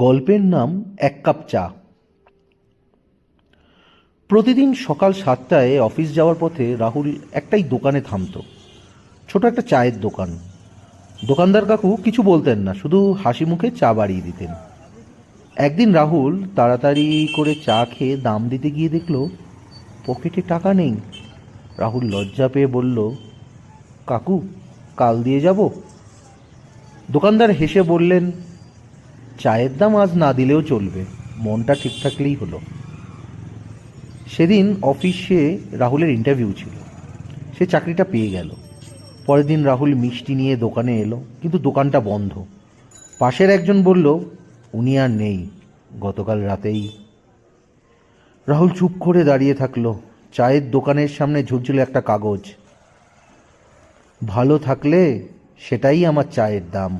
গল্পের নাম এক কাপ চা। প্রতিদিন সকাল 7টায় অফিস যাওয়ার পথে রাহুল একটাই দোকানে থামতো। ছোট একটা চায়ের দোকান। দোকানদার কাকু কিছু বলতেন না, শুধু হাসি মুখে চা বাড়িয়ে দিতেন। একদিন রাহুল তাড়াতাড়ি করে চা খেয়ে দাম দিতে গিয়ে দেখলো পকেটে টাকা নেই। রাহুল লজ্জা পেয়ে বলল, কাকু কাল দিয়ে যাব। দোকানদার হেসে বললেন, চায়ের দাম আজ না দিলেও চলবে, মনটা ঠিক থাকলেই হলো। সেদিন অফিসে রাহুলের ইন্টারভিউ ছিল। সে চাকরিটা পেয়ে গেল। পরের দিন রাহুল মিষ্টি নিয়ে দোকানে এলো, কিন্তু দোকানটা বন্ধ। পাশের একজন বলল, উনি আর নেই, গতকাল রাতেই। রাহুল চুপ করে দাঁড়িয়ে থাকলো। চায়ের দোকানের সামনে ঝুলছিল একটা কাগজ, ভালো থাকলে সেটাই আমার চায়ের দাম।